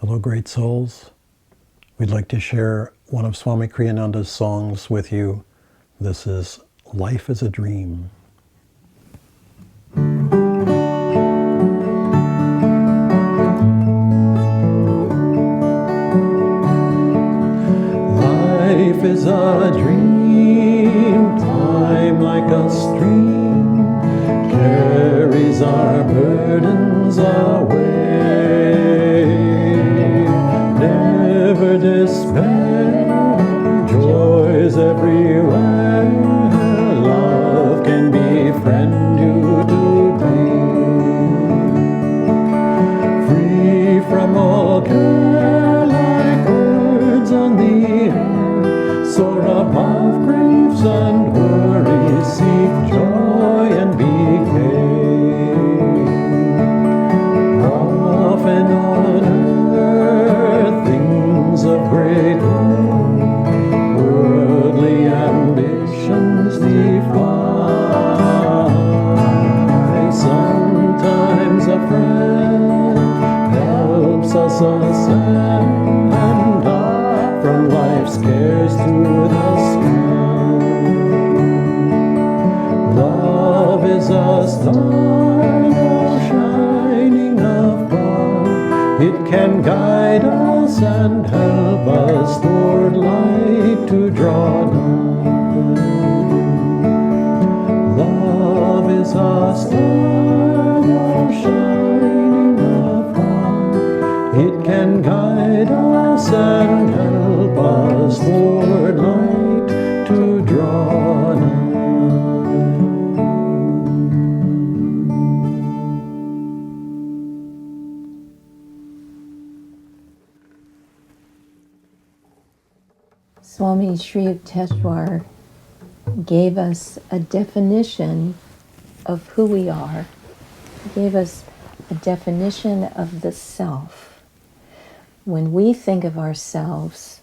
Hello, great souls. We'd like to share one of Swami Kriyananda's songs with you. This is Life is a Dream. Life is a dream, time like a stream, carries our burdens away. Never despair, joys everywhere, love can befriend you today. Free from all care, like birds on the air, soar above griefs and worries, seek joy and be gay. Often on earth, things of great worth, worldly ambitions defy. Sometimes a friend helps us ascend from life's cares to the sky. Love is a star, no shining above. It can guide us and help us toward light to draw nigh. Love is a star, no shining above. It can guide us and help us toward light to draw nigh. Swami Sri Yukteswar gave us a definition of who we are. He gave us a definition of the self. When we think of ourselves,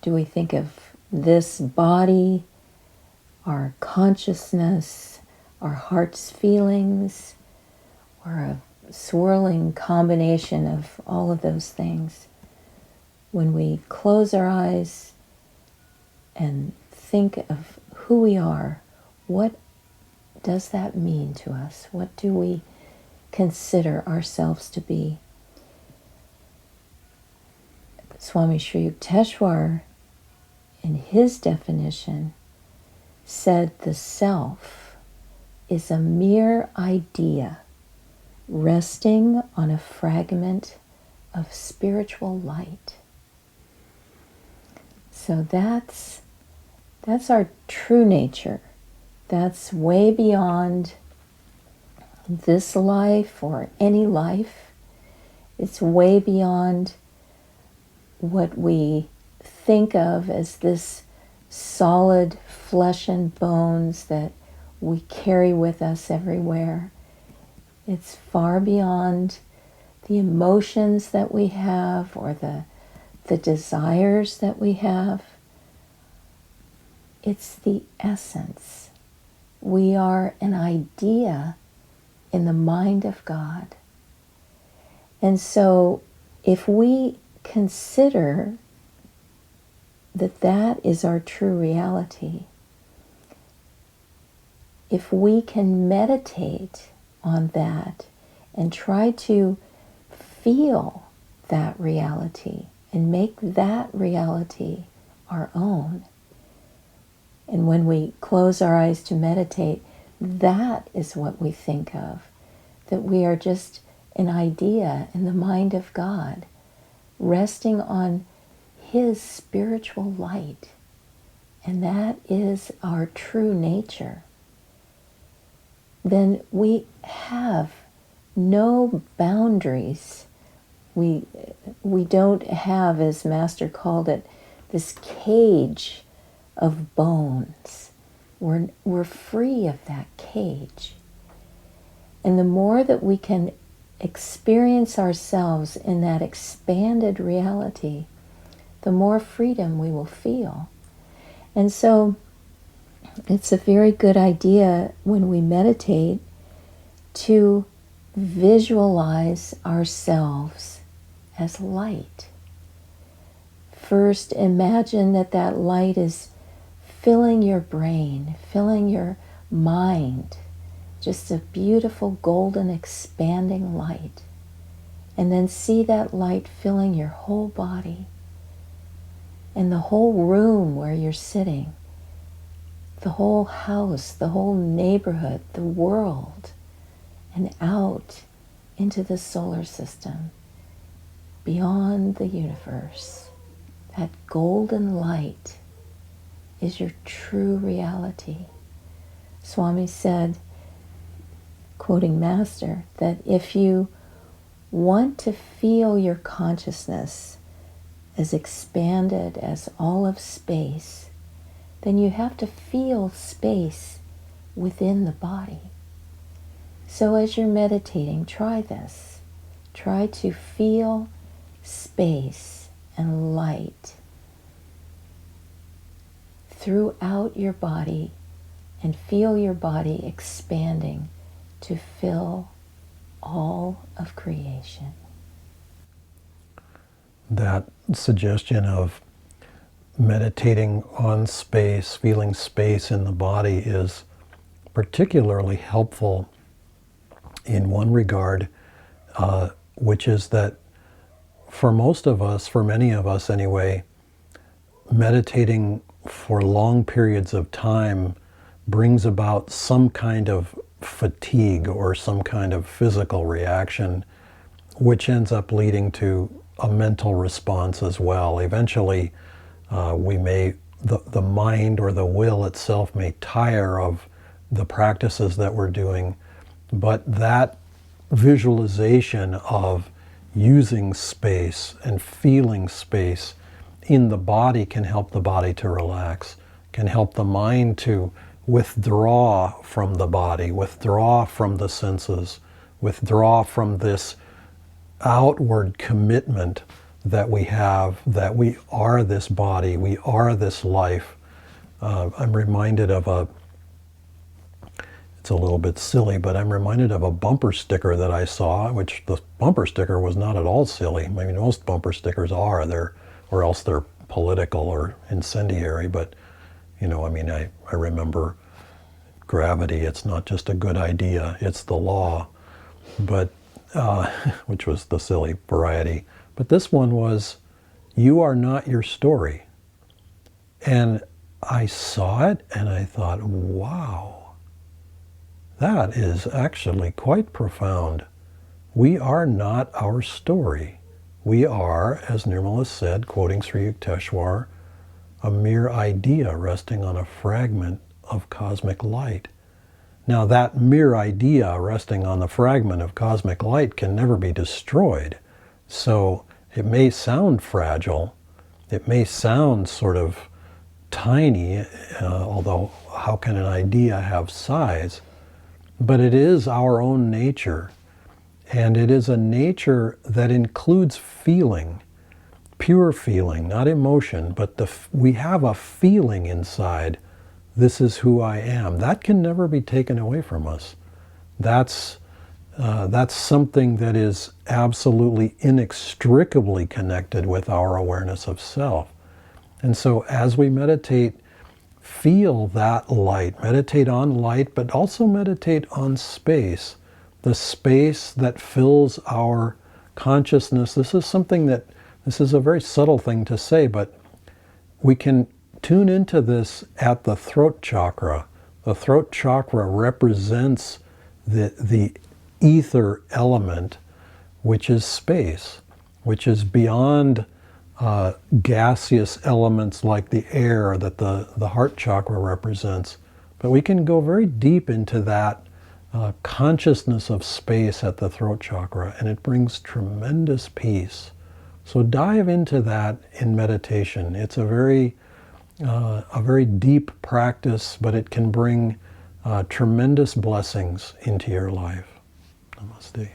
do we think of this body, our consciousness, our heart's feelings, or a swirling combination of all of those things? When we close our eyes and think of who we are, what does that mean to us? What do we consider ourselves to be? Swami Sri Yukteswar, in his definition, said the self is a mere idea resting on a fragment of spiritual light. So that's our true nature. That's way beyond this life or any life. It's way beyond what we think of as this solid flesh and bones that we carry with us everywhere. It's far beyond the emotions that we have or the desires that we have. It's the essence. We are an idea in the mind of God. And so if we consider that that is our true reality, if we can meditate on that and try to feel that reality and make that reality our own, and when we close our eyes to meditate, that is what we think of, that we are just an idea in the mind of God, resting on His spiritual light. And that is our true nature. Then we have no boundaries. We don't have, as Master called it, this cage of bones. We're free of that cage. And the more that we can experience ourselves in that expanded reality, the more freedom we will feel. And so it's a very good idea when we meditate to visualize ourselves as light. First, imagine that that light is filling your brain, filling your mind, just a beautiful golden expanding light. And then see that light filling your whole body and the whole room where you're sitting, the whole house, the whole neighborhood, the world, and out into the solar system, beyond the universe. That golden light is your true reality. Swami said, quoting Master, that if you want to feel your consciousness as expanded as all of space, then you have to feel space within the body. So as you're meditating, try this. Try to feel space and light throughout your body and feel your body expanding to fill all of creation. That suggestion of meditating on space, feeling space in the body, is particularly helpful in one regard, which is that for most of us, for many of us anyway, meditating for long periods of time brings about some kind of fatigue or some kind of physical reaction, which ends up leading to a mental response as well. Eventually, the mind or the will itself may tire of the practices that we're doing, but that visualization of using space and feeling space in the body can help the body to relax, can help the mind to withdraw from the body, withdraw from the senses, withdraw from this outward commitment that we have, that we are this body, we are this life. I'm reminded of it's a little bit silly, but I'm reminded of a bumper sticker that I saw, which the bumper sticker was not at all silly. I mean, most bumper stickers are, or else they're political or incendiary, but I remember gravity, it's not just a good idea, it's the law, but which was the silly variety. But this one was, you are not your story. And I saw it and I thought, wow, that is actually quite profound. We are not our story. We are, as Nirmala said, quoting Sri Yukteswar, a mere idea resting on a fragment of cosmic light. Now that mere idea resting on the fragment of cosmic light can never be destroyed. So it may sound fragile, it may sound sort of tiny, although how can an idea have size? But it is our own nature. And it is a nature that includes feeling, pure feeling, not emotion, but we have a feeling inside. This is who I am. That can never be taken away from us. That's something that is absolutely inextricably connected with our awareness of self. And so as we meditate, feel that light. Meditate on light, but also meditate on space. The space that fills our consciousness. This is a very subtle thing to say, but we can tune into this at the throat chakra. The throat chakra represents the ether element, which is space, which is beyond gaseous elements like the air that the heart chakra represents. But we can go very deep into that consciousness of space at the throat chakra, and it brings tremendous peace. So dive into that in meditation. It's a very deep practice, but it can bring tremendous blessings into your life. Namaste.